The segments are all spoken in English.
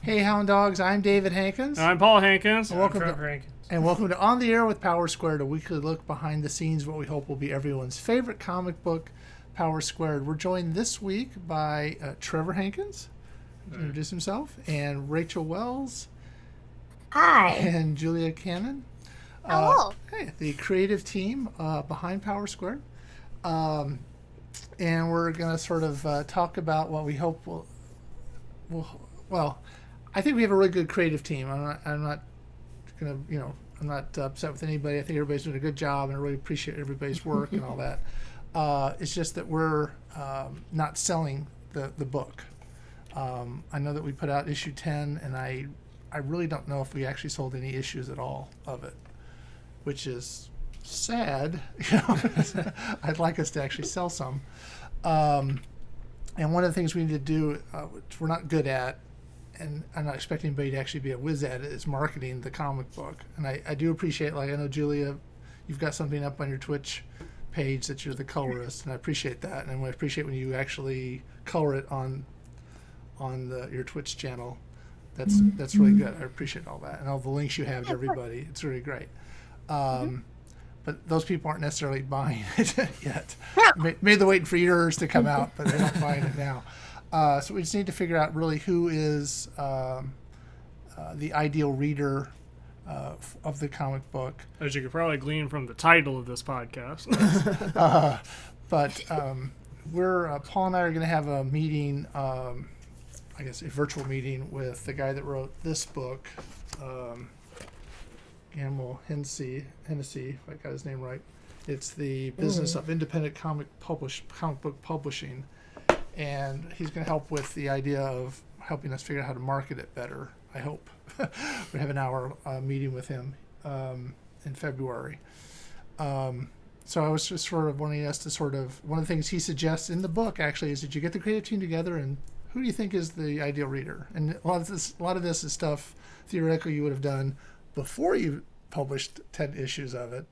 Hey, Hound Dogs, I'm David Hankins. I'm Paul Hankins. And welcome Trevor Hankins. And welcome to On the Air with Power Squared, a weekly look behind the scenes, what we hope will be everyone's favorite comic book, Power Squared. We're joined this week by Trevor Hankins, introduce himself, and Rachel Wells. Hi. And Julia Canon. Hello. Hey, the creative team behind Power Squared. And we're going to sort of talk about what we hope will I think we have a really good creative team. I'm not going to, I'm not upset with anybody. I think everybody's doing a good job, and I really appreciate everybody's work and all that. It's just that we're not selling the book. I know that we put out issue 10, and I really don't know if we actually sold any issues at all of it, which is sad. I'd like us to actually sell some. And one of the things we need to do, which we're not good at, and I'm not expecting anybody to actually be a whiz at it, is marketing the comic book. And I do appreciate, like, I know, Julia, you've got something up on your Twitch page that you're the colorist, and I appreciate that. And I appreciate when you actually color it on your Twitch channel. That's really good. I appreciate all that. And all the links you have to everybody. It's really great. But those people aren't necessarily buying it yet. Maybe they're waiting for yours to come out, but they're not buying it now. So we just need to figure out really who is the ideal reader of the comic book. As you could probably glean from the title of this podcast. But Paul and I are going to have a meeting, I guess a virtual meeting with the guy that wrote this book, Gamble Hennessy, if I got his name right. It's the business of independent comic book publishing. And he's going to help with the idea of helping us figure out how to market it better, I hope. We have an hour meeting with him in February. So I was just sort of wanting us to one of the things he suggests in the book, actually, is that you get the creative team together and who do you think is the ideal reader? And a lot of this is stuff, theoretically, you would have done before you published 10 issues of it.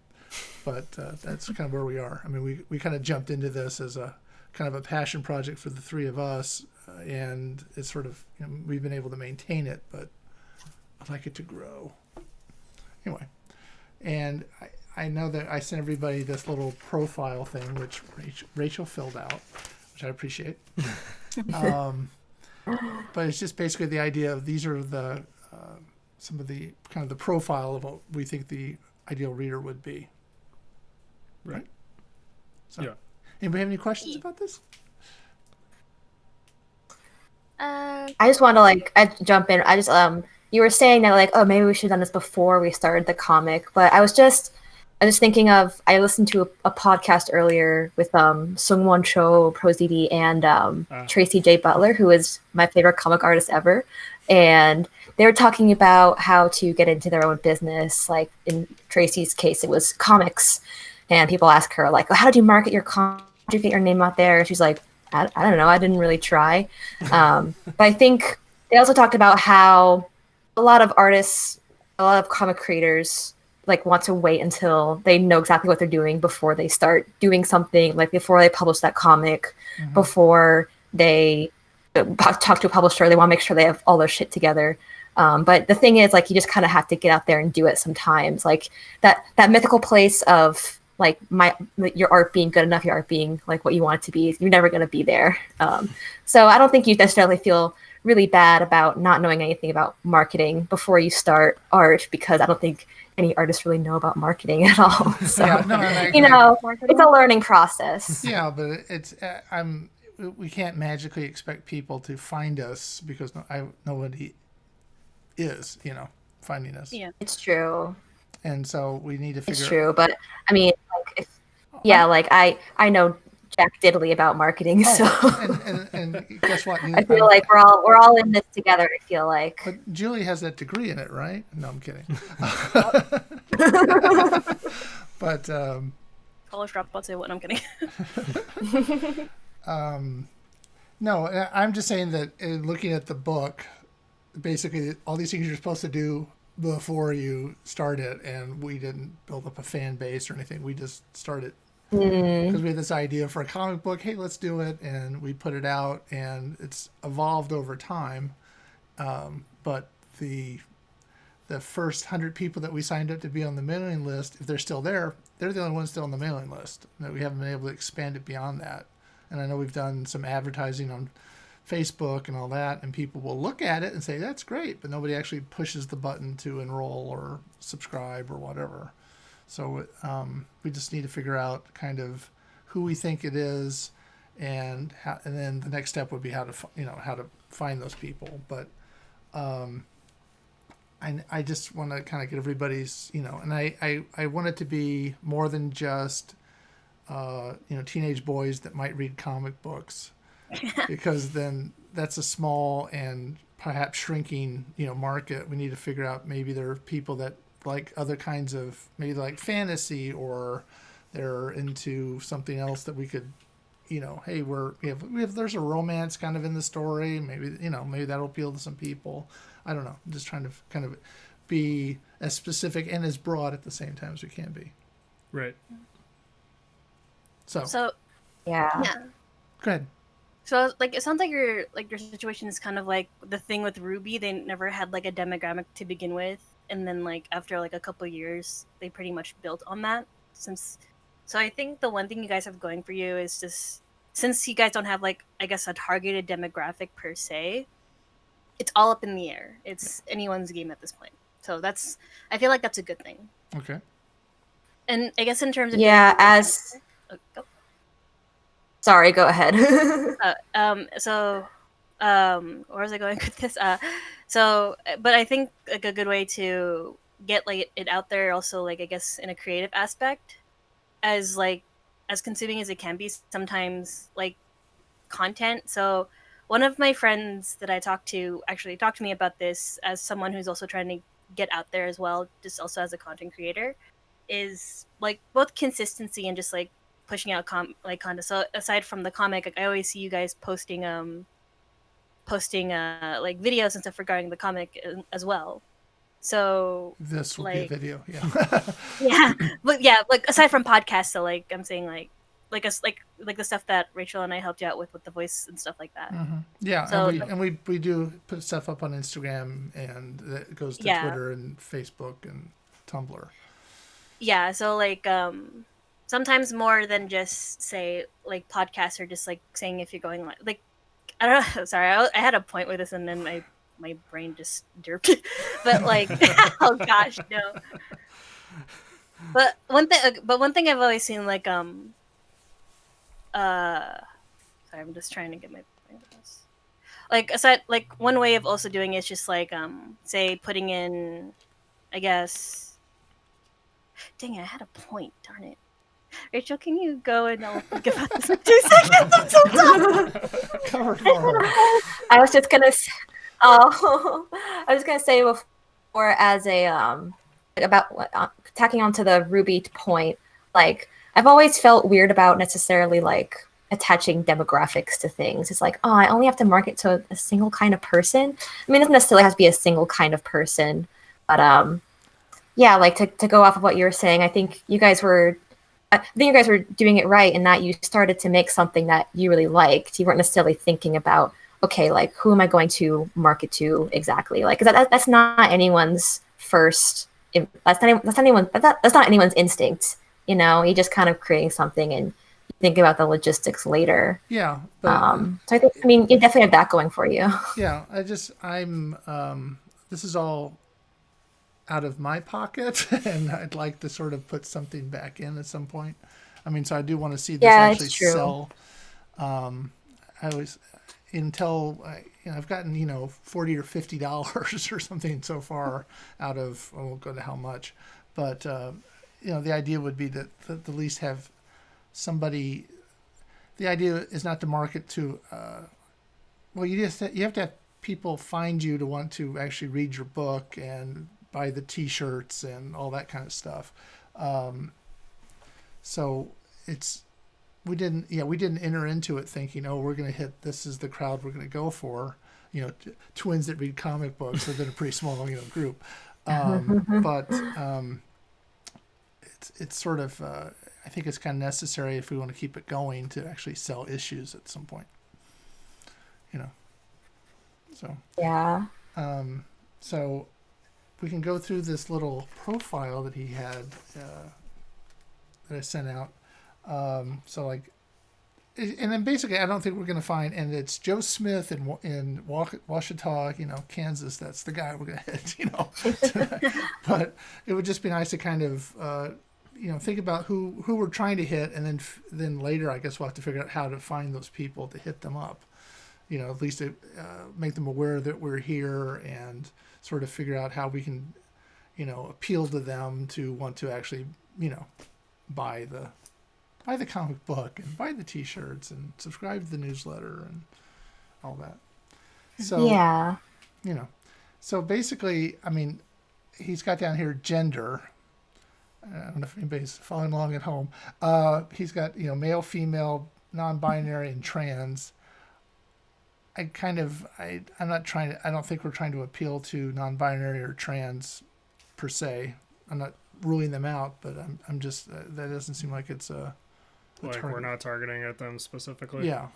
But that's kind of where we are. I mean, we kind of jumped into this as a kind of a passion project for the three of us, and it's sort of, we've been able to maintain it, but I'd like it to grow. Anyway, and I know that I sent everybody this little profile thing, which Rachel filled out, which I appreciate. But it's just basically the idea of these are the some of the kind of the profile of what we think the ideal reader would be. Right? So, yeah. Anybody have any questions about this? I just want to I jump in. You were saying that maybe we should have done this before we started the comic, but I was just thinking of, I listened to a podcast earlier with Sungwon Cho, ProZD, and Tracy J. Butler, who is my favorite comic artist ever. And they were talking about how to get into their own business. Like in Tracy's case, it was comics. And people ask her, how do you market your comic? How do you get your name out there? And she's like, I don't know. I didn't really try. But I think they also talked about how a lot of artists, a lot of comic creators, want to wait until they know exactly what they're doing before they start doing something, before they publish that comic, before they talk to a publisher. They want to make sure they have all their shit together. But the thing is, you just kind of have to get out there and do it sometimes. That mythical place of your art being good enough, your art being what you want it to be, you're never going to be there. So I don't think you necessarily feel really bad about not knowing anything about marketing before you start art, because I don't think any artists really know about marketing at all. So, it's a learning process. Yeah, but it's, we can't magically expect people to find us because nobody is, finding us. Yeah, it's true. And so we need to figure. It's true, but I mean, I know jack diddly about marketing, so. And guess what? I feel like we're all in this together. I feel like. But Julie has that degree in it, right? No, I'm kidding. But. College dropout say what? I'm kidding. No, I'm just saying that in looking at the book, basically all these things you're supposed to do before you start it, and we didn't build up a fan base or anything. We just started because we had this idea for a comic book. Hey, let's do it, and we put it out, and it's evolved over time. But the first 100 people that we signed up to be on the mailing list, if they're still there, they're the only ones still on the mailing list. That we haven't been able to expand it beyond that. And I know we've done some advertising on Facebook and all that, and people will look at it and say, that's great, but nobody actually pushes the button to enroll or subscribe or whatever. So we just need to figure out kind of who we think it is, and then the next step would be how to find those people. But I just want to kind of get everybody's, and I want it to be more than just teenage boys that might read comic books, because then that's a small and perhaps shrinking market. We need to figure out, maybe there are people that like other kinds of, maybe like fantasy, or they're into something else that we could, hey, we have there's a romance kind of in the story. Maybe maybe that'll appeal to some people. I don't know. I'm just trying to kind of be as specific and as broad at the same time as we can be. Right. So yeah. Go ahead. So it sounds like your situation is kind of like the thing with Ruby. They never had like a demographic to begin with, and then after a couple of years, they pretty much built on that. So I think the one thing you guys have going for you is just, since you guys don't have I guess a targeted demographic per se, it's all up in the air. It's anyone's game at this point. So I feel like that's a good thing. Okay. And I guess in terms of go. Sorry, go ahead. Where was I going with this? But I think a good way to get it out there also, I guess in a creative aspect, as consuming as it can be sometimes, content. So one of my friends that I talked to actually talked to me about this, as someone who's also trying to get out there as well, just also as a content creator, is both consistency and just pushing out content. So aside from the comic, I always see you guys posting videos and stuff regarding the comic as well. So this will be a video, yeah. yeah, but yeah, aside from podcasts, so I'm saying the stuff that Rachel and I helped you out with the voice and stuff like that. Mm-hmm. Yeah, so, and we do put stuff up on Instagram, and that goes to Twitter and Facebook and Tumblr. Yeah, so sometimes more than just say podcasts, or just saying if you're going I don't know. Sorry, I had a point with this, and then my brain just derped. But oh gosh, no. But one thing I've always seen sorry, I'm just trying to get my brain with this. Aside, one way of also doing it is just say putting in, I guess. Dang it, I had a point. Darn it. Rachel, can you go and I'll think about this in 2 seconds? I'm so dumb. I was just gonna say before, as a about tacking onto the Ruby point, I've always felt weird about necessarily attaching demographics to things. It's I only have to market to a single kind of person. I mean, it doesn't necessarily have to be a single kind of person, but yeah, to go off of what you were saying, I think you guys were doing it right in that you started to make something that you really liked. You weren't necessarily thinking about, okay, who am I going to market to exactly? Because that's not anyone's first. That's not anyone's instinct. You just kind of creating something and you think about the logistics later. Yeah. But, so I think, you definitely have that going for you. Yeah. This is all out of my pocket, and I'd like to sort of put something back in at some point. I mean, so I do want to see this actually sell. I always, until I've gotten $40 or $50 or something so far out of, I won't go to how much, but the idea would be that at least have somebody. The idea is not to market to. You have to have people find you to want to actually read your book and buy the T-shirts and all that kind of stuff. So we didn't enter into it thinking, we're going to hit, this is the crowd we're going to go for. Twins that read comic books have been a pretty small group. But it's sort of I think it's kind of necessary if we want to keep it going to actually sell issues at some point. So yeah. So we can go through this little profile that he had that I sent out. So like, and then basically, I don't think we're going to find, and it's Joe Smith in Washita, Kansas. That's the guy we're going to hit, But it would just be nice to kind of, think about who we're trying to hit, and then later, I guess we'll have to figure out how to find those people to hit them up. At least to, make them aware that we're here, and sort of figure out how we can, appeal to them to want to actually, buy the comic book and buy the T-shirts and subscribe to the newsletter and all that. So Yeah. So basically, I mean, he's got down here gender. I don't know if anybody's following along at home. He's got male, female, non-binary, and trans. I'm not trying to. I don't think we're trying to appeal to non-binary or trans per se. I'm not ruling them out, but I'm just that doesn't seem like it's a like target. We're not targeting at them specifically. Yeah.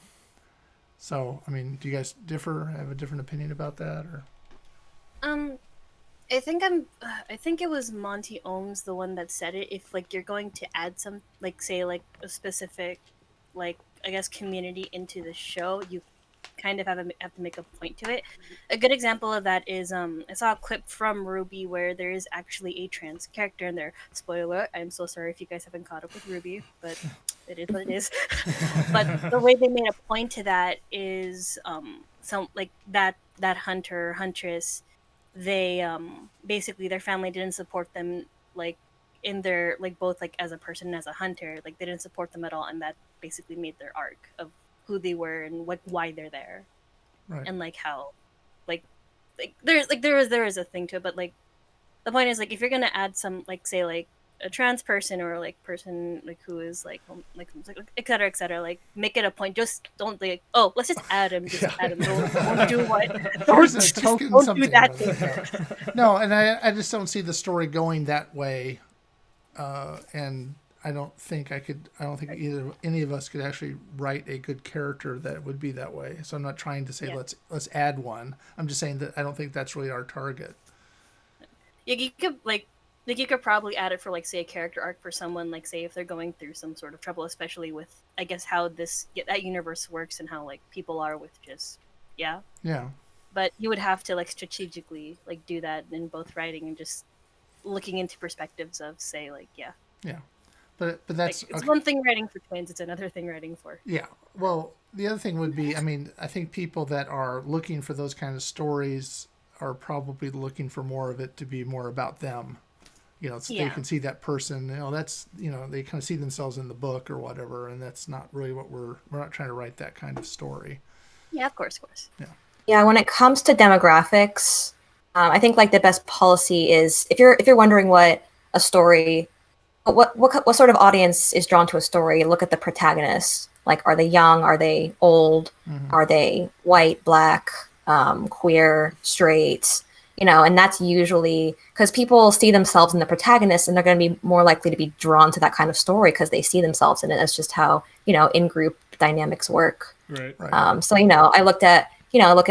So I mean, do you guys differ? Have a different opinion about that, or? I think it was Monty Ohms, the one that said it. If like you're going to add some, like say like a specific, like I guess community into the show, you kind of have to make a point to it. A good example of that is I saw a clip from Ruby where there is actually a trans character in there. Spoiler, I'm so sorry if you guys haven't caught up with Ruby, but it is what it is. But the way they made a point to that is some like that huntress, they basically their family didn't support them like in their like both like as a person and as a hunter, like they didn't support them at all, and that basically made their arc of who they were and why they're there. Right. And like how like there is a thing to it, but like the point is like if you're gonna add some like say like a trans person or like person like who is like et cetera, like make it a point. Just don't like let's just add him, add him. Don't do what don't do that thing. No, and I just don't see the story going that way, and I don't think either any of us could actually write a good character that would be that way. So I'm not trying to say let's add one. I'm just saying that I don't think that's really our target. You could you could probably add it for like say a character arc for someone, like say if they're going through some sort of trouble, especially with I guess how that universe works and how like people are with just yeah. But you would have to like strategically like do that in both writing and just looking into perspectives of say like yeah. But that's like, it's one thing writing for twins, it's another thing writing for well, the other thing would be, I mean, I think people that are looking for those kind of stories are probably looking for more of it to be more about them. So they can see that person, that's, they kind of see themselves in the book or whatever, and that's not really what we're not trying to write that kind of story. Yeah, of course. Yeah, when it comes to demographics, I think like the best policy is if you're wondering what a story, what sort of audience is drawn to a story, look at the protagonists. Like, are they young? Are they old? Mm-hmm. Are they white, black, queer, straight? And that's usually because people see themselves in the protagonist, and they're going to be more likely to be drawn to that kind of story because they see themselves in it. That's just how in-group dynamics work. Right. So I look at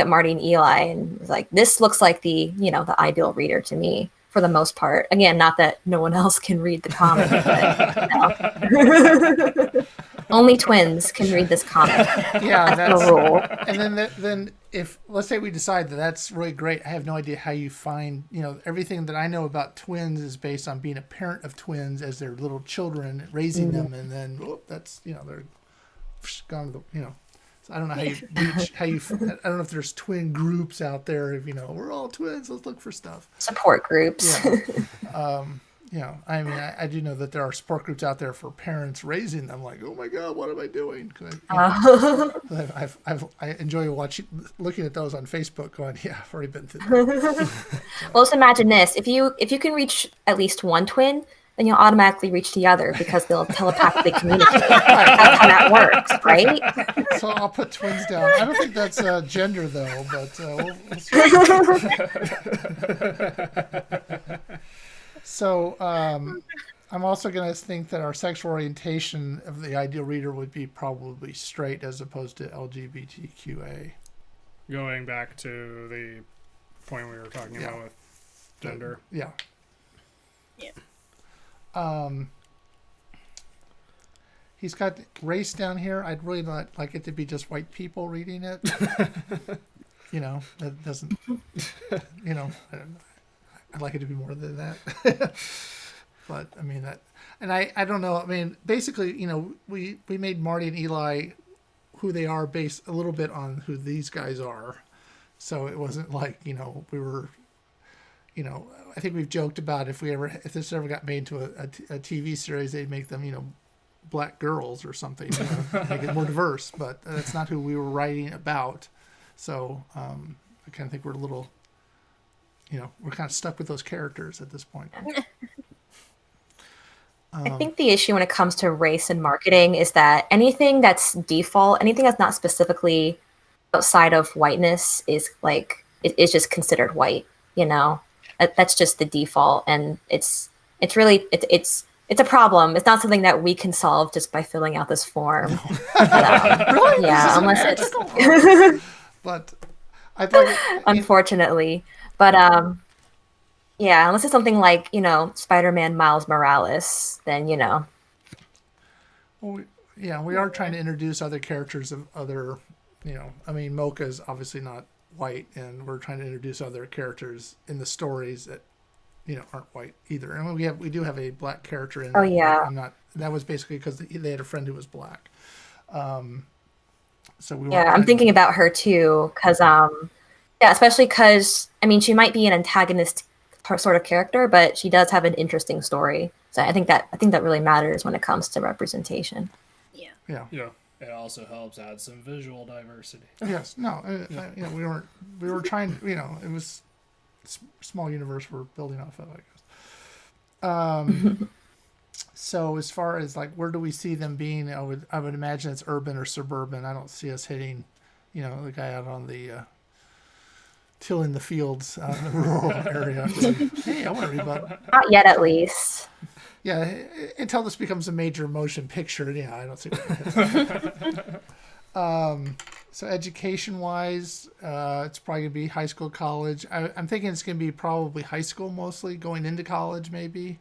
Marty and Eli and was like, this looks like the ideal reader to me for the most part. Again, not that no one else can read the comic, but only twins can read this comic. Yeah, that's the rule. And then if let's say we decide that that's really great, I have no idea how you find, everything that I know about twins is based on being a parent of twins as their little children, raising them, and then that's they're gone to the So I don't know how you reach, I don't know if there's twin groups out there. If we're all twins, let's look for stuff. Support groups. Yeah. I mean, I do know that there are support groups out there for parents raising them. Like, oh my God, what am I doing? I enjoy looking at those on Facebook. Going, yeah, I've already been through that. Well, just imagine this: if you can reach at least one twin, then you'll automatically reach the other because they'll telepathically communicate. That's how that works, right? So I'll put twins down. I don't think that's gender, though, but we'll see. So I'm also going to think that our sexual orientation of the ideal reader would be probably straight as opposed to LGBTQA. Going back to the point we were talking Yeah. about with gender. Yeah. Yeah. He's got race down here. I'd really not like it to be just white people reading it. You know, that doesn't. You know, I'd like it to be more than that. But I mean that, and I don't know. I mean, basically, you know, we made Marty and Eli who they are based a little bit on who these guys are. So it wasn't like, you know, we were. You know, I think we've joked about if this ever got made into a TV series, they'd make them, you know, black girls or something, you know, make it more diverse. But that's not who we were writing about. So I kind of think we're a little, you know, we're kind of stuck with those characters at this point. I think the issue when it comes to race and marketing is that anything that's default, anything that's not specifically outside of whiteness is like it is just considered white. You know, that's just the default, and it's really it's a problem. It's not something that we can solve just by filling out this form. Really? Yeah, unless it's But I thought, unfortunately, but yeah, unless it's something like, you know, Spider-Man Miles Morales, then, you know. well, we are trying to introduce other characters of other, you know, I mean, Mocha's obviously not white, and we're trying to introduce other characters in the stories that, you know, aren't white either. And we do have a black character in. Oh, yeah. That was basically because they had a friend who was black. So we. Yeah, I'm thinking about her too, because yeah, especially because I mean, she might be an antagonist sort of character, but she does have an interesting story. So I think that really matters when it comes to representation. Yeah. Yeah. Yeah. It also helps add some visual diversity. Yes. No. You know, we were trying. You know, it was a small universe we're building off of, I guess. So as far as like where do we see them being, I would imagine it's urban or suburban. I don't see us hitting, you know, the guy out on the tilling the fields out in the rural area. Hey, I want to read about. Not yet, at least. Yeah, until this becomes a major motion picture. Yeah, I don't see what it is. So education-wise, it's probably going to be high school, college. I'm thinking it's going to be probably high school mostly, going into college maybe.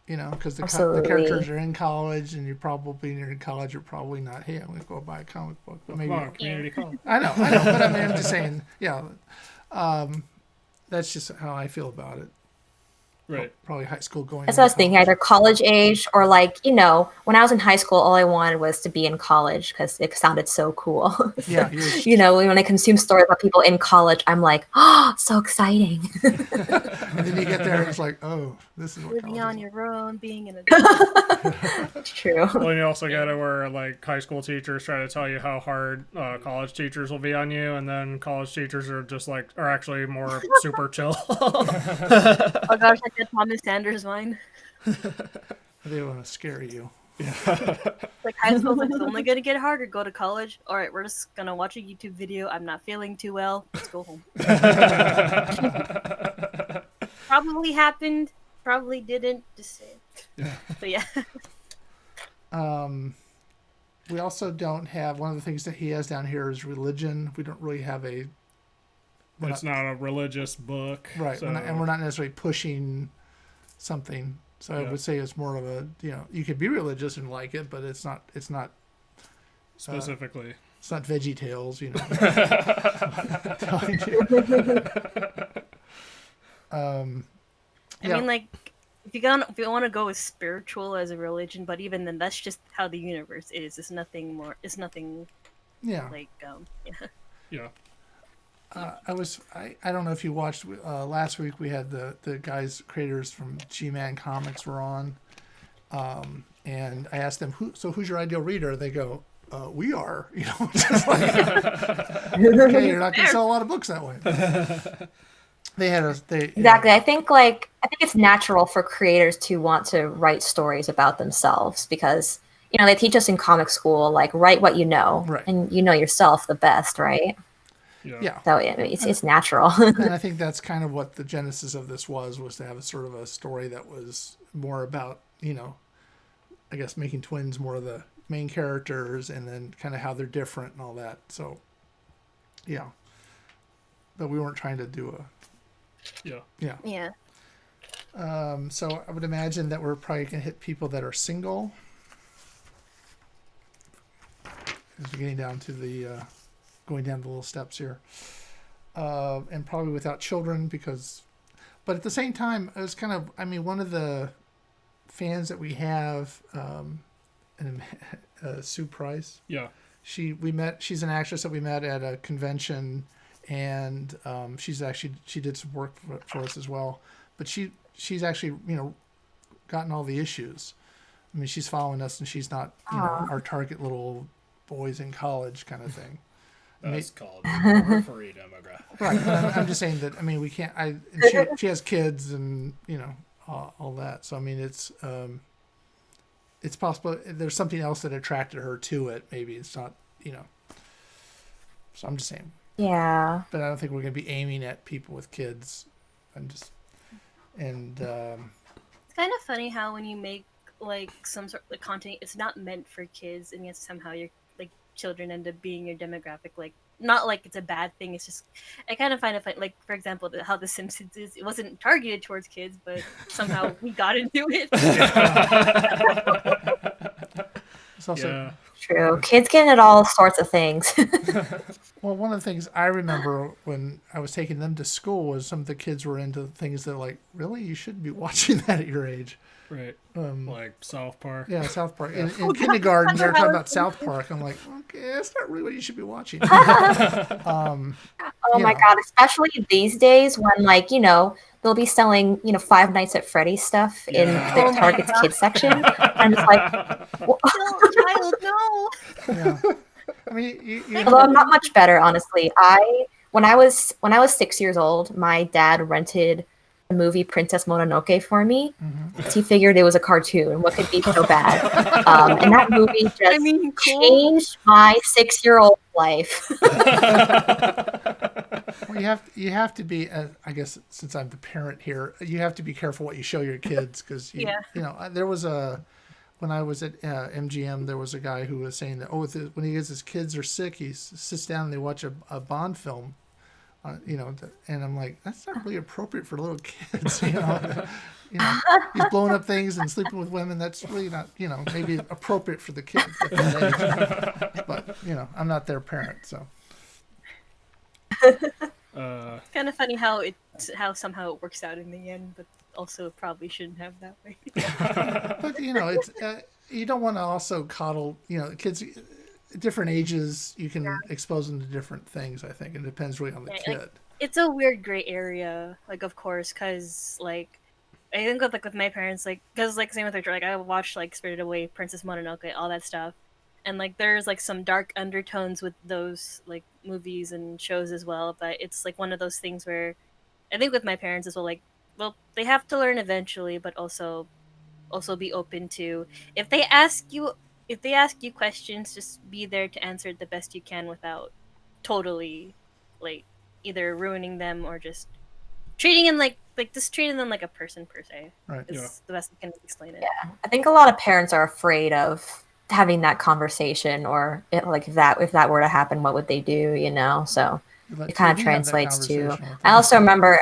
You know, because the characters are in college, and when you're in college, you're probably not, hey, I'm going to go buy a comic book. But maybe Community college. I know, but I mean, I'm just saying, yeah. That's just how I feel about it. Right. Probably high school going. That's what I was thinking, either college age or like, you know, when I was in high school, all I wanted was to be in college because it sounded so cool. Yeah. You know, when I consume stories about people in college, I'm like, oh, so exciting. And then you get there and it's like, oh, this is what Living college on is. your own, being in a It's true. Well, and you also get it where like high school teachers try to tell you how hard college teachers will be on you, and then college teachers are actually more super chill. oh gosh, like that Thomas Sanders line. They want to scare you. Like high school, it's only gonna get harder. Go to college. All right, we're just gonna watch a YouTube video. I'm not feeling too well. Let's go home. Probably happened. Probably didn't. Just say it. But yeah. We also don't have, one of the things that he has down here is religion. We don't really have It's not a religious book, right, So. we're not necessarily pushing something. So I would say it's more of a, you know, you could be religious and like it, but it's not Specifically. it's not Veggie Tales, you know. I mean, like, if you want to go with spiritual as a religion, but even then, that's just how the universe is. It's nothing more. It's nothing. Yeah. Like yeah. Yeah. I don't know if you watched last week. We had the guys, creators from G-Man Comics were on, and I asked them, who's your ideal reader? They go, we are, you know, just like, okay, you're not going to sell a lot of books that way. Exactly. I think it's natural for creators to want to write stories about themselves because, you know, they teach us in comic school, like, write what you know, right, and you know yourself the best, right? Yeah. So it's natural. And I think that's kind of what the genesis of this was to have a sort of a story that was more about, you know, I guess making twins more of the main characters and then kind of how they're different and all that. So, yeah. but we weren't trying to do Yeah. so I would imagine that we're probably going to hit people that are single. As we're getting down to the, going down the little steps here. And probably without children but at the same time, it was kind of, I mean, one of the fans that we have, Sue Price. Yeah. She's an actress that we met at a convention, and she did some work for us as well. But she's actually, gotten all the issues. I mean, she's following us, and she's not, our target little boys in college kind of thing. That's called periphery demographic. Right. I'm just saying that, I mean, we can't, she has kids and, all that. So, I mean, it's possible there's something else that attracted her to it. Maybe it's not, so I'm just saying. Yeah. But I don't think we're going to be aiming at people with kids. It's kind of funny how when you make like some sort of content, it's not meant for kids, and yet somehow your like children end up being your demographic. Like, not like it's a bad thing. It's just, I kind of find it funny. Like, for example, how The Simpsons is. It wasn't targeted towards kids, but somehow we got into it. it's also True. Kids get into all sorts of things. well, one of the things I remember when I was taking them to school was some of the kids were into things that like, really, you shouldn't be watching that at your age. Right. Like South Park. Yeah, South Park. In kindergarten, they were talking about South Park. I'm like, okay, that's not really what you should be watching. Oh my God, especially these days when, like, they'll be selling, Five Nights at Freddy's stuff in the Target's kids section. And it's like, No, child, no. Yeah. I mean, although I'm not much better, honestly. When I was 6 years old, my dad rented the movie Princess Mononoke for me. Mm-hmm. He figured it was a cartoon. What could be so bad? And that movie just changed my 6-year-old life. Well, you have to be. I guess since I'm the parent here, you have to be careful what you show your kids because there was when I was at MGM, there was a guy who was saying that when his kids are sick, he sits down and they watch a Bond film. And I'm like, that's not really appropriate for little kids. He's blowing up things and sleeping with women. That's really not, maybe appropriate for the kids at that age. But I'm not their parent, so. Kind of funny how somehow it works out in the end, but also probably shouldn't have that way. But it's you don't want to also coddle. Kids. Different ages, you can expose them to different things. I think it depends really on the kid. Like, it's a weird gray area, like of course, because like I think with my parents, like because like same with her, like I watched like Spirited Away, Princess Mononoke, all that stuff, and like there's like some dark undertones with those like movies and shows as well. But it's like one of those things where I think with my parents as well, they have to learn eventually, but also be open to if they ask you questions, just be there to answer it the best you can without totally like either ruining them or just treating them like a person per se. Right. Is the best I can explain it. Yeah, I think a lot of parents are afraid of having that conversation, or if that were to happen, what would they do? So it kind of translates to. I also remember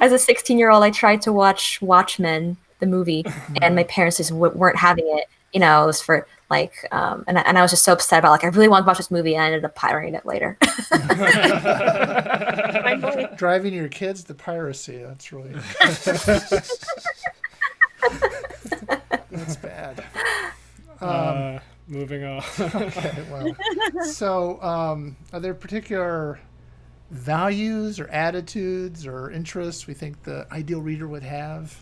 as a 16-year-old, I tried to watch Watchmen, the movie, and my parents just weren't having it. It was for like, and I was just so upset about like I really wanted to watch this movie, and I ended up pirating it later. Driving your kids to piracy. That's really that's bad. Moving on. Okay, well, so are there particular values or attitudes or interests we think the ideal reader would have?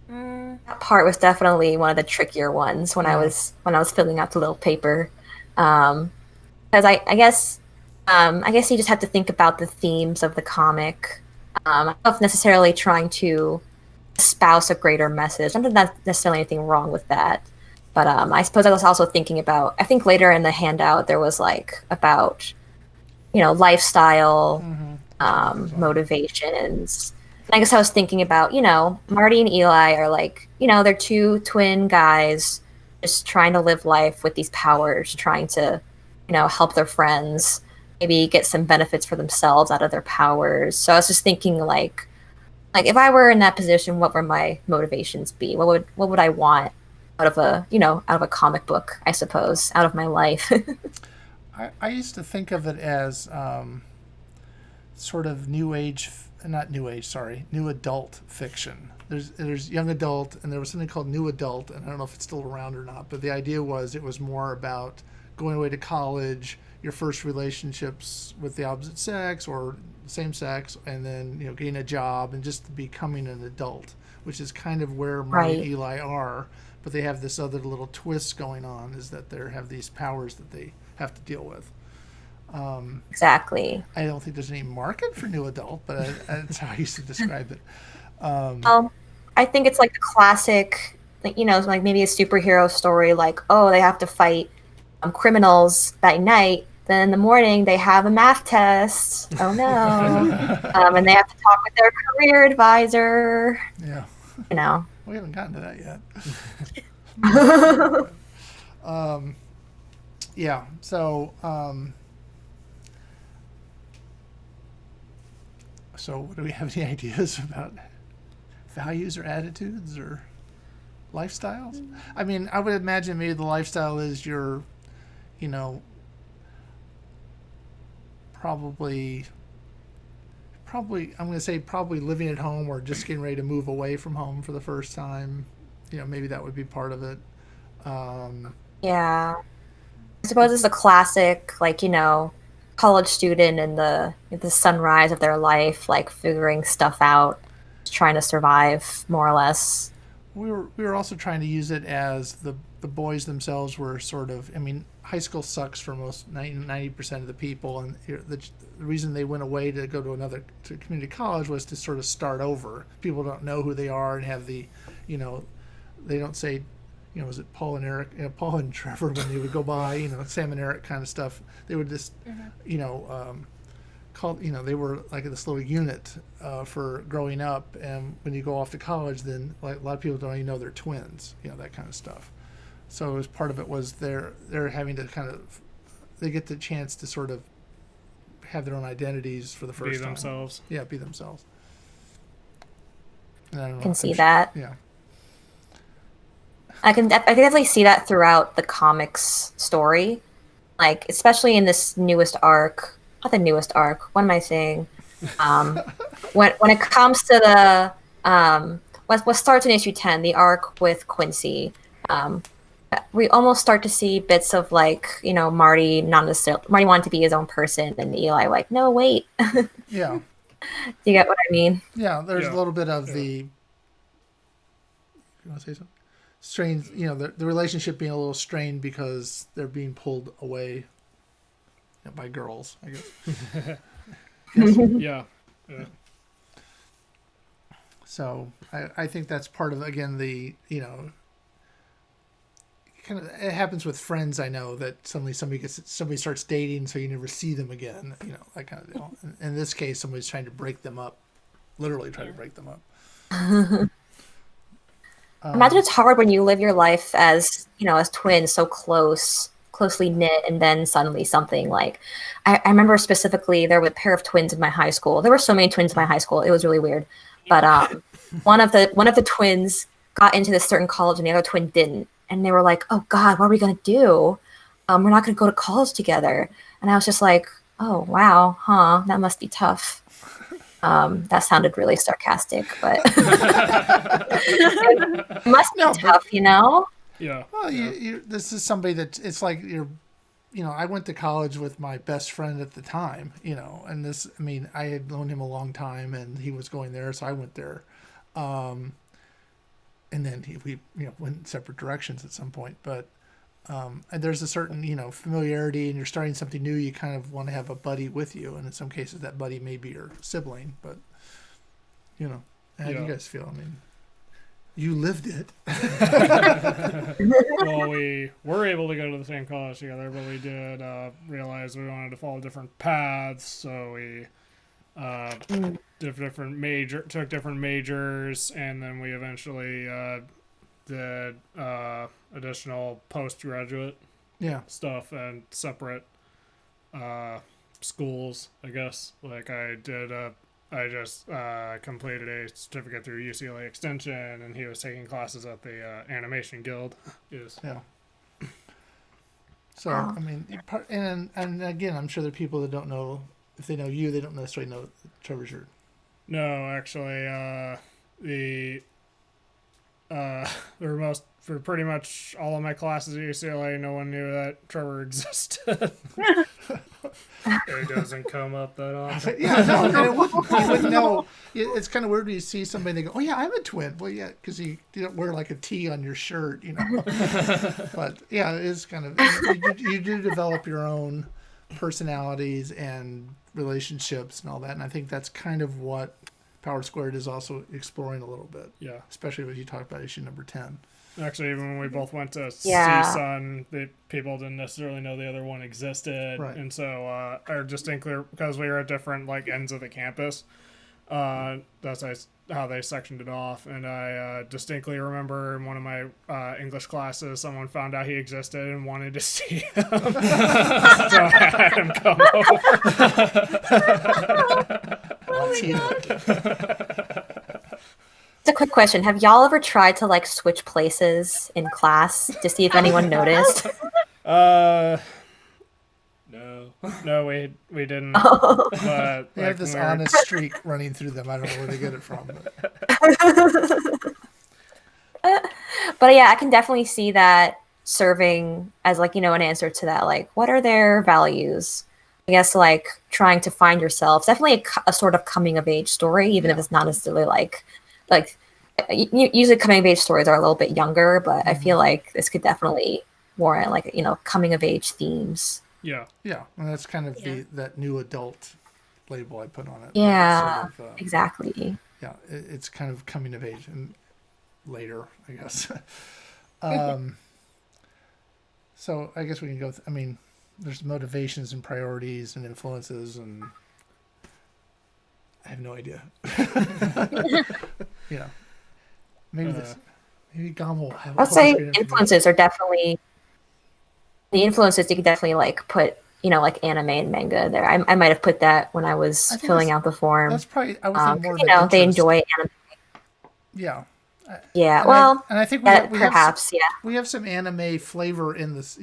That part was definitely one of the trickier ones when I was filling out the little paper, because I guess you just have to think about the themes of the comic. I'm not necessarily trying to espouse a greater message. Not that there's necessarily anything wrong with that, but I suppose I was also thinking about. I think later in the handout there was like about lifestyle, motivations. I guess I was thinking about, Marty and Eli are like, they're two twin guys just trying to live life with these powers, trying to, help their friends, maybe get some benefits for themselves out of their powers. So I was just thinking like if I were in that position, what would my motivations be? What would I want out of a comic book, I suppose, out of my life? I used to think of it as sort of new adult fiction. There's young adult, and there was something called new adult, and I don't know if it's still around or not, but the idea was it was more about going away to college, your first relationships with the opposite sex or same sex, and then getting a job and just becoming an adult, which is kind of where Marty and Eli are. But they have this other little twist going on, is that they have these powers that they have to deal with. Exactly. I don't think there's any market for new adult, but that's how I used to describe it. I think it's like the classic, like maybe a superhero story, like, oh, they have to fight criminals that night. Then in the morning they have a math test. Oh no! And they have to talk with their career advisor. Yeah. We haven't gotten to that yet. Yeah. So. So, do we have any ideas about values or attitudes or lifestyles? I mean, I would imagine maybe the lifestyle is your, probably, I'm going to say probably living at home or just getting ready to move away from home for the first time. Maybe that would be part of it. Yeah. I suppose it's a classic, college student in the sunrise of their life, like figuring stuff out, trying to survive, more or less. We were also trying to use it as the boys themselves were sort of. I mean, high school sucks for most 90% of the people, and the reason they went away to go to community college was to sort of start over. People don't know who they are and have the, they don't say, was it Paul and Eric, Paul and Trevor when they would go by, Sam and Eric kind of stuff. They would just, call, they were like this little unit for growing up. And when you go off to college, then like a lot of people don't even know they're twins, that kind of stuff. So as part of it was they're having to they get the chance to sort of have their own identities for the first time. Be themselves. Yeah, be themselves. And I don't know, can see that. Yeah. I can definitely see that throughout the comics story, like especially in this newest arc. Not the newest arc. What am I saying? When it comes to the what starts in issue 10, the arc with Quincy, we almost start to see bits of Marty Marty wanted to be his own person, and Eli like, no, wait. Yeah. Do you get what I mean? Yeah, there's a little bit of the. You want to say something? Strained, the relationship being a little strained because they're being pulled away by girls, I guess. Yes. Yeah. So I think that's part of, again, the, kind of, it happens with friends. I know that suddenly somebody starts dating, so you never see them again, that kind of deal. In this case, somebody's trying to break them up, literally trying to break them up. Imagine it's hard when you live your life as twins, so closely knit, and then suddenly something like, I remember specifically there were a pair of twins in my high school. There were so many twins in my high school. It was really weird. But one of the twins got into this certain college and the other twin didn't. And they were like, oh God, what are we going to do? We're not going to go to college together. And I was just like, oh, wow, huh? That must be tough. That sounded really sarcastic, but it must be tough, Yeah. Well, this is somebody that it's like I went to college with my best friend at the time, and this, I mean, I had known him a long time, and he was going there, so I went there, and then we went separate directions at some point, but. And there's a certain, familiarity, and you're starting something new. You kind of want to have a buddy with you, and in some cases, that buddy may be your sibling. But, how do you guys feel? I mean, you lived it. Well, we were able to go to the same college together, but we did realize we wanted to follow different paths, so we took different majors, and then we eventually did additional postgraduate stuff and separate schools, I guess. Like I just completed a certificate through UCLA Extension, and he was taking classes at the Animation Guild. Yeah. So I mean, and again, I'm sure there are people that don't know. If they know you, they don't necessarily know Trevor's your. No, actually, for pretty much all of my classes at UCLA, no one knew that Trevor existed. It doesn't come up that often. Yeah, no, and you wouldn't know. It's kind of weird when you see somebody, they go, "Oh yeah, I'm a twin." Well, yeah, because you don't wear like a T on your shirt, you know. But yeah, it is kind of you do develop your own personalities and relationships and all that, and I think that's kind of what Power Squared is also exploring a little bit. Yeah, especially when you talk about issue number 10. Actually, even when we both went to CSUN, the people didn't necessarily know the other one existed, right. And so I distinctly, because we were at different like ends of the campus, that's how they sectioned it off. And I distinctly remember in one of my English classes, someone found out he existed and wanted to see him, so I had him come over. Just a quick question. Have y'all ever tried to like switch places in class to see if anyone noticed? No, we didn't. Oh. But they have this honest streak running through them. I don't know where they get it from. But yeah, I can definitely see that serving as like, an answer to that. Like, what are their values? I guess like trying to find yourself. It's definitely a sort of coming of age story, even if it's not necessarily like usually coming of age stories are a little bit younger, but I feel like this could definitely warrant like coming of age themes. Yeah, and that's kind of that new adult label I put on it. Yeah, sort of, exactly. Yeah, it's kind of coming of age and later, I guess. So I guess we can go. I mean, there's motivations and priorities and influences, and I have no idea. Maybe Gom will have. I'll say influences are definitely the influences. You could definitely like put like anime and manga there. I might have put that when I was filling out the form. That's probably I would think more of they enjoy anime. Yeah. Yeah. And I think we have some anime flavor in this.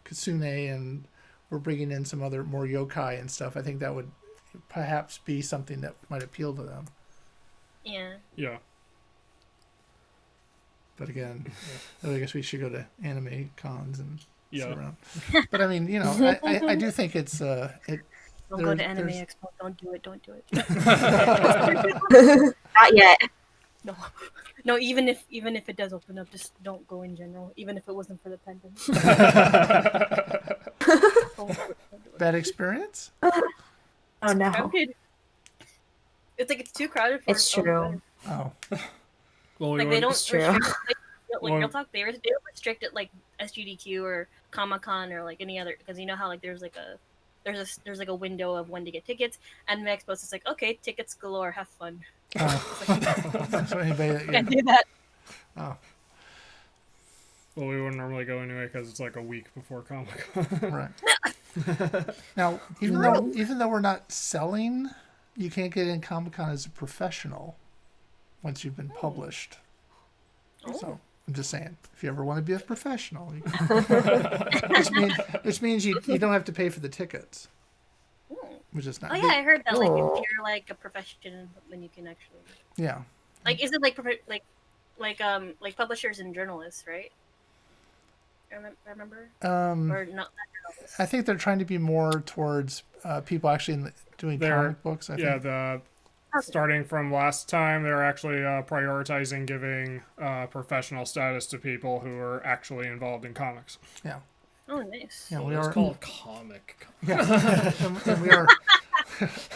Kitsune, and we're bringing in some other more yokai and stuff. I think that would perhaps be something that might appeal to them. Yeah. Yeah. But again, I guess we should go to anime cons and sit around. But I mean, I do think it's Don't go to Anime Expo. Don't do it. Don't do it. Not yet. No. Even if it does open up, just don't go in general. Even if it wasn't for the pandemic. Bad experience? Oh no. Crowded. It's like it's too crowded for it's true. Oh. Well, like they don't restrict well, they don't restrict it like SGDQ or Comic-Con or like any other, because you know how like there's like a window of when to get tickets, and the Expo is like, okay, tickets galore, have fun. So anybody can't do that. Oh. Well, we wouldn't normally go anyway because it's like a week before Comic-Con. Right. Now, even though we're not selling, you can't get in Comic-Con as a professional once you've been published. So I'm just saying, if you ever want to be a professional, you can. which means you don't have to pay for the tickets. Which is not. Oh yeah, I heard that. Like if you're like a professional, then you can actually. Yeah. Like, is it like publishers and journalists, right? I remember. Or not journalists. I think they're trying to be more towards people actually doing comic books. I think. Starting from last time, they're actually prioritizing giving professional status to people who are actually involved in comics. Yeah. Oh, nice. Yeah, it's called comic. Yeah, and we are.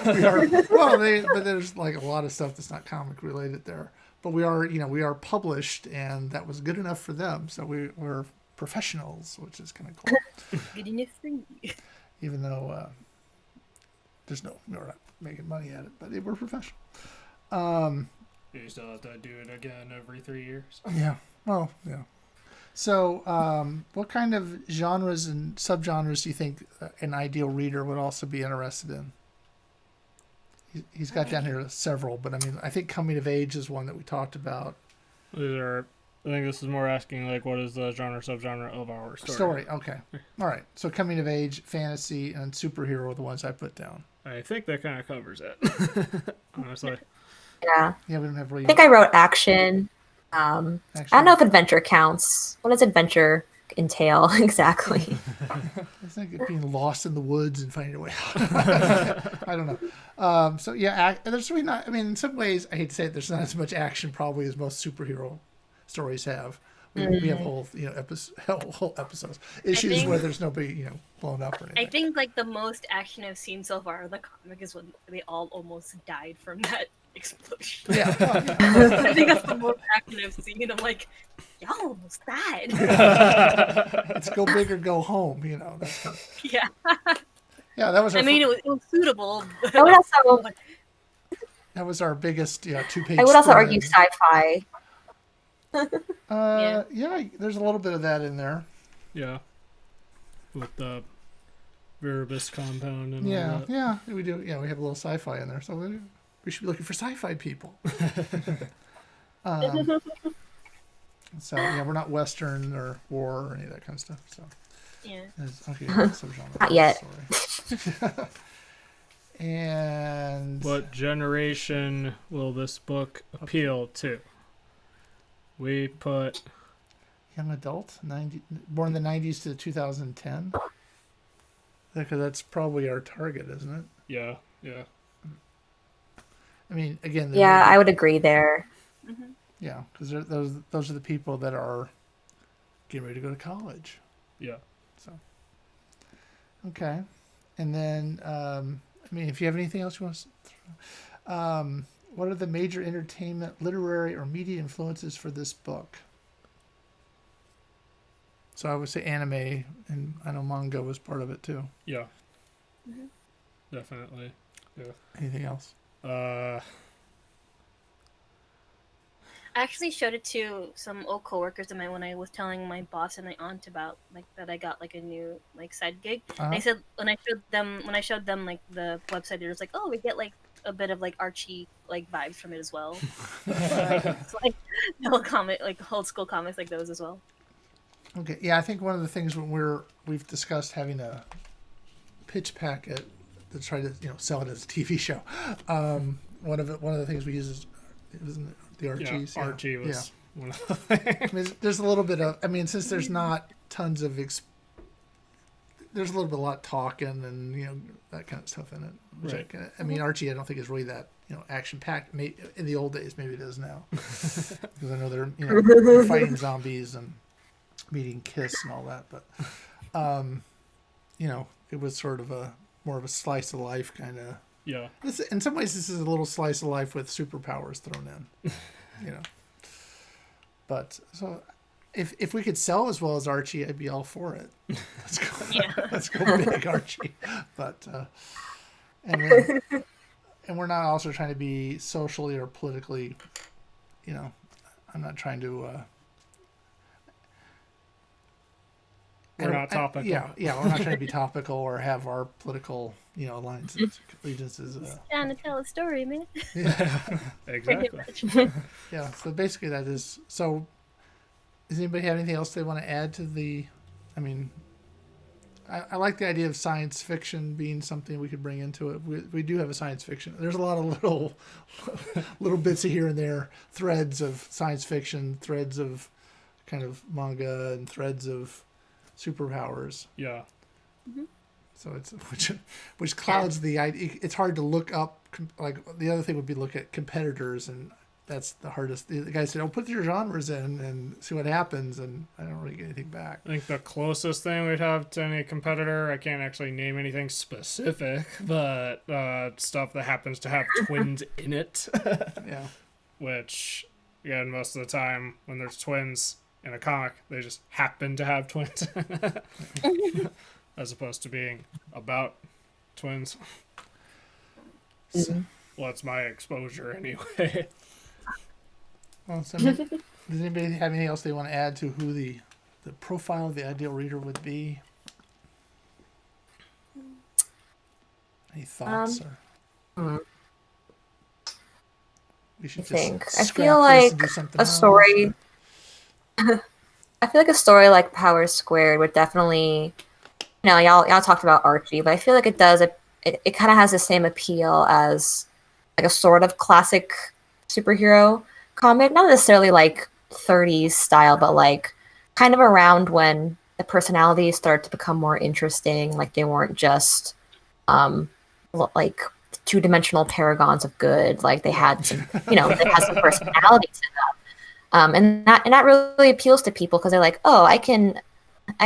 We are. Well, but there's like a lot of stuff that's not comic related there. But we are published, and that was good enough for them. So we're professionals, which is kind of cool. Good enough for me. Even though we're not making money at it, but we're professional. You still have to do it again every 3 years. Yeah. Well, yeah. So, what kind of genres and subgenres do you think an ideal reader would also be interested in? He's got down here several, but I mean, I think coming of age is one that we talked about. These are, I think this is more asking like what is the genre subgenre of our story. Okay. All right. So coming of age, fantasy, and superhero are the ones I put down. I think that kind of covers it. Honestly. Yeah. Yeah, we don't have really. I think I wrote action. I Action. don't know if adventure counts. What does adventure entail exactly? It's like being lost in the woods and finding your way out. I don't know. So yeah, there's really not. I mean, in some ways, I hate to say it, there's not as much action probably as most superhero stories have. We have whole whole episodes issues where there's nobody blown up or anything. I think like the most action I've seen so far in the comic is when they all almost died from that explosion. Yeah. I think that's the most action I've seen. I'm like, y'all almost died. It's go big or go home. Yeah. Yeah, that was. I mean, it was suitable. I would also. That was our biggest 2-page. I would also spread. argue sci-fi. Yeah, there's a little bit of that in there. Yeah. With the Viribus compound and all that. Yeah, we do. Yeah, we have a little sci-fi in there, so we should be looking for sci-fi people. So yeah, we're not Western or war or any of that kind of stuff. So Yeah. Okay, subgenre. Not yet. Sorry. And What generation will this book appeal to? We put young adult, born in the 90s to 2010. Because that's probably our target, isn't it? yeah. I mean, again. Yeah, I would agree there. Mm-hmm. Yeah, because those are the people that are getting ready to go to college. Yeah. So. Okay, and then I mean, if you have anything else you want to. What are the major entertainment, literary, or media influences for this book? So I would say anime, and I know manga was part of it too. Yeah. Mm-hmm. Definitely. Yeah. Anything else? I actually showed it to some old coworkers of mine when I was telling my boss and my aunt about like that I got like a new like side gig. Uh-huh. They said when I showed them like the website, they were just like, oh, we get like a bit of like Archie like vibes from it as well. It's like old comic, like old school comics like those as well. Okay, yeah, I think one of the things when we've discussed having a pitch packet to try to sell it as a TV show. One of the things we use is the Archies. Yeah, Archie was one of the I mean, there's a little bit of. I mean, since there's not tons of. There's a little bit of talking and that kind of stuff in it. Which Right. I mean, Archie, I don't think is really that action packed. In the old days, maybe it is now, because I know they're fighting zombies and meeting Kiss and all that. But it was sort of more of a slice of life kind of. Yeah. In some ways, this is a little slice of life with superpowers thrown in, But so, if we could sell as well as Archie, I'd be all for it. Let's go, let's go big, Archie. But and we're not also trying to be socially or politically, I'm not trying to. We're not topical. We're not trying to be topical or have our political, alliances, allegiances. Trying to tell a story, man. Exactly. Yeah. So basically, that is. So, does anybody have anything else they want to add to the? I mean, I like the idea of science fiction being something we could bring into it. We do have a science fiction. There's a lot of little bits of here and there, threads of science fiction, threads of kind of manga, and threads of superpowers. Yeah. Mm-hmm. So it's which clouds the idea. It's hard to look up. Like the other thing would be look at competitors, and that's the hardest. The guy said, "Oh, put your genres in and see what happens," and I don't really get anything back. I think the closest thing we'd have to any competitor, I can't actually name anything specific, but stuff that happens to have twins in it. Yeah. Which, again, most of the time when there's twins in a comic, they just happen to have twins. As opposed to being about twins. So, Well, that's my exposure anyway. well, so does anybody have anything else they want to add to who the the profile of the ideal reader would be? Any thoughts? We should think. just I scrap feel this like and do something a else. story. I feel like a story like Power Squared would definitely, y'all talked about Archie, but I feel like it does it kind of has the same appeal as like a sort of classic superhero comic, not necessarily like 30s style, but like kind of around when the personalities started to become more interesting, like they weren't just like two-dimensional paragons of good, like they had some, they had some personality to them. And that really appeals to people because they're like, oh, I can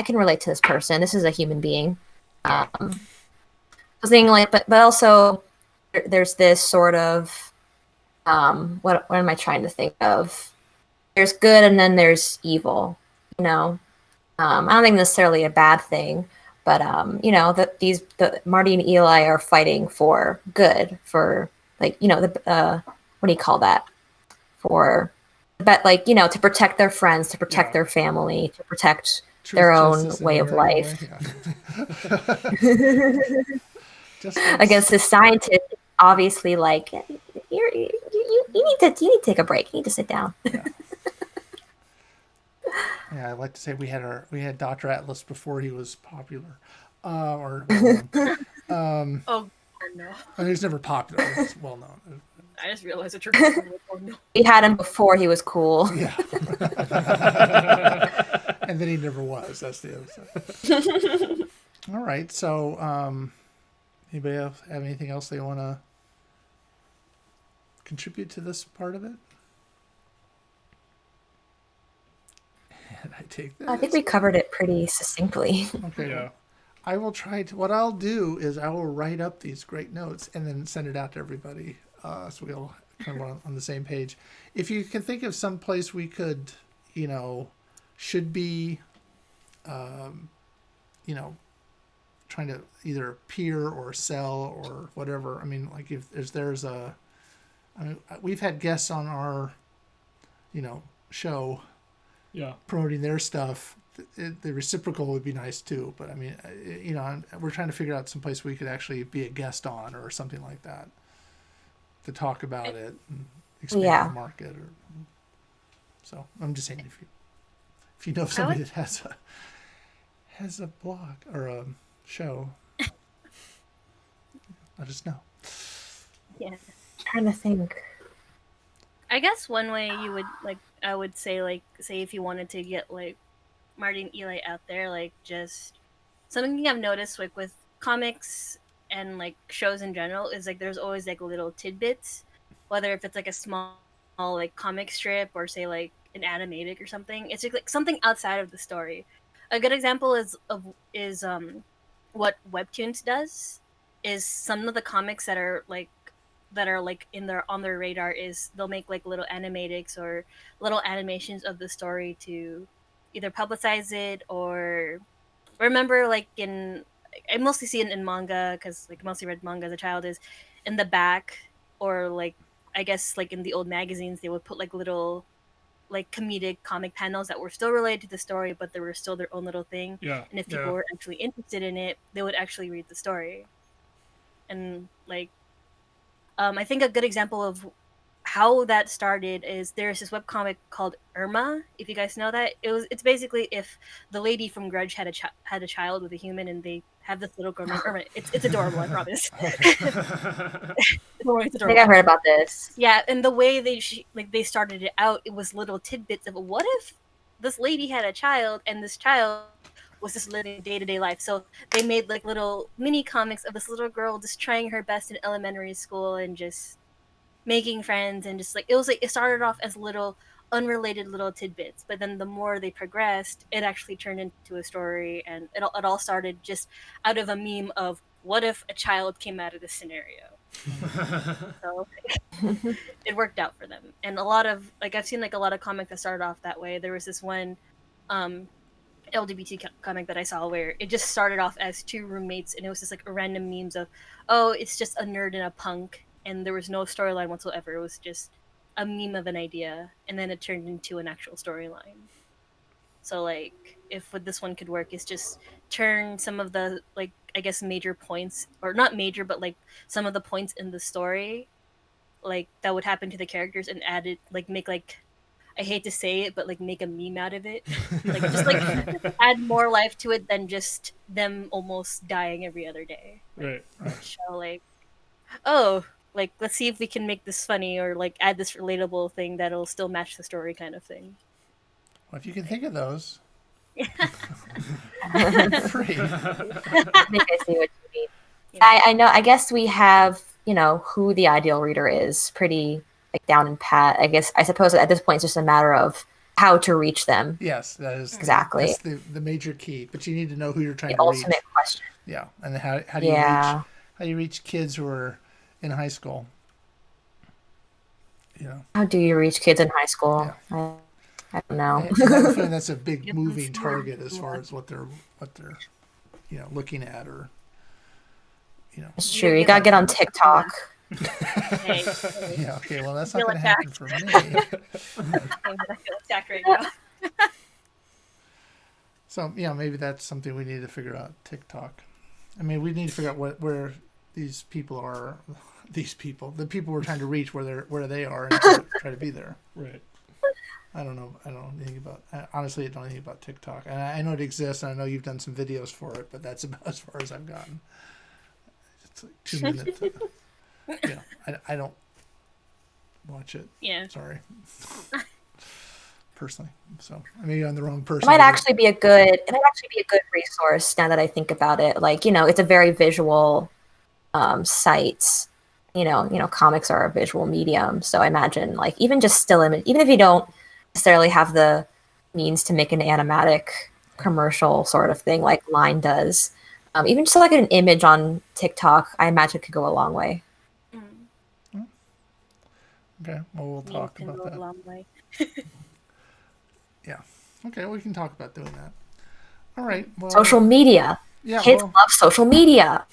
relate to this person. This is a human being. Thing like, but also there's this sort of what am I trying to think of? There's good and then there's evil. I don't think necessarily a bad thing, but the Marty and Eli are fighting for good, for like what do you call that? For but like to protect their friends, to protect their family, to protect their own way of life. Against this scientist, obviously, like you need to take a break. You need to sit down. Yeah, I'd like to say we had Dr. Atlas before he was popular, or Oh no! he was never popular. He was well known. I just realized that you're oh no. We had him before he was cool. Yeah. And then he never was. That's the other side. All right. So, anybody else have anything else they want to contribute to this part of it? And I take this. I think we covered it pretty succinctly. Okay. Yeah. I will try to. What I'll do is I will write up these great notes and then send it out to everybody, so we all kind of on the same page. If you can think of some place we could, should be, trying to either appear or sell or whatever. I mean, like if we've had guests on our, show, promoting their stuff. The reciprocal would be nice too, but I mean, we're trying to figure out some place we could actually be a guest on or something like that to talk about it and expand the market. So I'm just saying, if you know of somebody that has a blog or a show, let us know. Yeah, I'm trying to think. I guess one way you would I would say say if you wanted to get Marty and Eli out there, just something I've noticed with comics and shows in general is there's always little tidbits, whether if it's a small comic strip or say an animated or something. It's just something outside of the story. A good example is what Webtoons does is some of the comics that are on their radar is they'll make little animatics or little animations of the story to either publicize it or remember I mostly see it in manga because I mostly read manga as a child is in the back or I guess in the old magazines they would put little comedic comic panels that were still related to the story but they were still their own little thing, and if people were actually interested in it they would actually read the story. And I think a good example of how that started is there's this webcomic called Irma. If you guys know that, it's basically if the lady from Grudge had a child with a human, and they have this little girl named Irma. It's adorable, I promise. It's I think I heard about this. Yeah, and the way they started it out, it was little tidbits of what if this lady had a child, and this child was just living day-to-day life. So they made little mini comics of this little girl just trying her best in elementary school and just making friends, and just it started off as little unrelated little tidbits, but then the more they progressed it actually turned into a story, and it all started just out of a meme of what if a child came out of this scenario. So it worked out for them, and a lot of I've seen a lot of comics that started off that way. There was this one LGBT comic that I saw where it just started off as two roommates, and it was just a random memes of, oh, it's just a nerd and a punk, and there was no storyline whatsoever. It was just a meme of an idea, and then it turned into an actual storyline. So like, if what this one could work is just turn some of the like I guess major points, or not major, but like some of the points in the story, like that would happen to the characters, and add it like make like I hate to say it, but like make a meme out of it, like add more life to it than just them almost dying every other day. Right. Show like, oh, like let's see if we can make this funny or like add this relatable thing that'll still match the story, kind of thing. Well, if you can think of those, free. I think I see what you mean. Yeah. I know. I guess we have, who the ideal reader is pretty like down and pat. I suppose at this point it's just a matter of how to reach them. Yes, that is Exactly. That's the major key. But you need to know who you're trying The to reach. ultimate question. Yeah, and how do Yeah. you reach kids who are in high school? How do you reach kids in high school? I don't know. And I have a feeling that's a big Yep, moving that's target true. as far as what they're looking at, or It's true. You gotta get on TikTok. Hey, yeah. Okay, well that's Feel not going to happen attacked. for me. I feel attacked right now. So yeah, maybe that's something we need to figure out. TikTok. I mean, we need to figure out where these people are. The people we're trying to reach, where they are, and try to be there. Right. I don't know. I don't know anything about. Honestly, I don't know anything about TikTok. And I know it exists, and I know you've done some videos for it, but that's about as far as I've gotten. It's like 2 minutes. I don't watch it. Yeah. Sorry. Personally, so I may be on the wrong person. It might actually be a good resource now that I think about it. Like, it's a very visual site. Comics are a visual medium, so I imagine like even just still image, even if you don't necessarily have the means to make an animatic commercial sort of thing like Line does, even just like an image on TikTok, I imagine could go a long way. Okay, well we'll talk about that. A long way. Yeah. Okay, we can talk about doing that. All right. Well, Social media. Yeah, Kids well, love social media.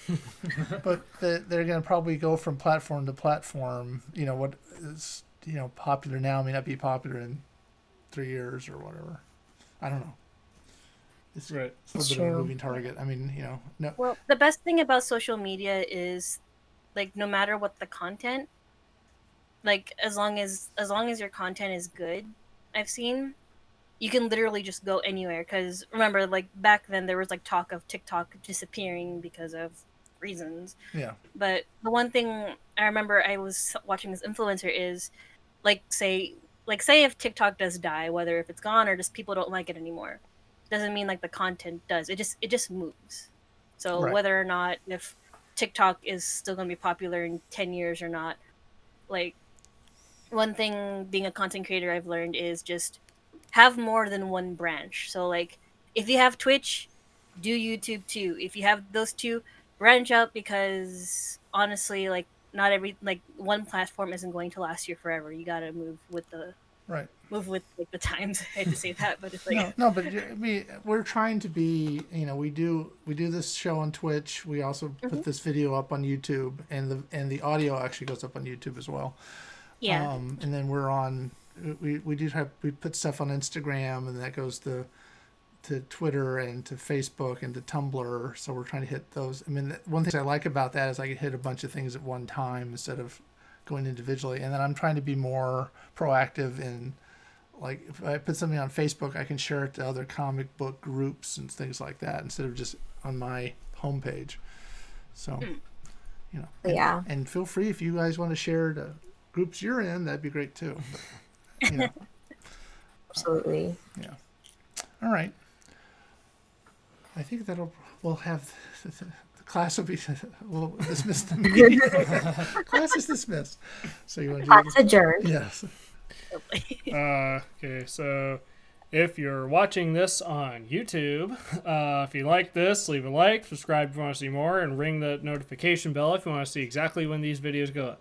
but they're going to probably go from platform to platform. What is popular now may not be popular in 3 years or whatever. I don't know. It's Right. a little bit of a moving target. I mean, no. Well, the best thing about social media is, like, no matter what the content, like as long as your content is good, I've seen, you can literally just go anywhere. Because remember, like back then, there was like talk of TikTok disappearing because of reasons. Yeah. But the one thing I remember I was watching this influencer is, say if TikTok does die, whether if it's gone or just people don't like it anymore, doesn't mean like the content does. It just moves. So Right. whether or not if TikTok is still going to be popular in 10 years or not, like one thing being a content creator I've learned is just have more than one branch. So like if you have Twitch, do YouTube too. If you have those two, branch out, because honestly, like not every like one platform isn't going to last you forever. You got to move with the Right. like the times. I hate to say that, but it's like No, but we're trying to be. We do this show on Twitch. We also put this video up on YouTube, and the audio actually goes up on YouTube as well. yeah. And then we're on. We put stuff on Instagram, and that goes to Twitter and to Facebook and to Tumblr. So we're trying to hit those. I mean, one thing I like about that is I can hit a bunch of things at one time instead of going individually. And then I'm trying to be more proactive in, like, if I put something on Facebook, I can share it to other comic book groups and things like that instead of just on my homepage. So, Yeah. And feel free if you guys want to share the groups you're in, that'd be great too. But, Absolutely. yeah. All right. I think we'll have the class will be we'll dismiss the meeting. Class is dismissed. So you want to Class adjourned. Yes. Okay, so if you're watching this on YouTube, if you like this, leave a like, subscribe if you want to see more, and ring the notification bell if you want to see exactly when these videos go up.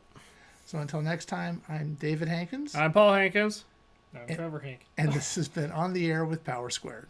So until next time, I'm David Hankins. I'm Paul Hankins. I'm Trevor Hankins. And this has been On the Air with Power Squared.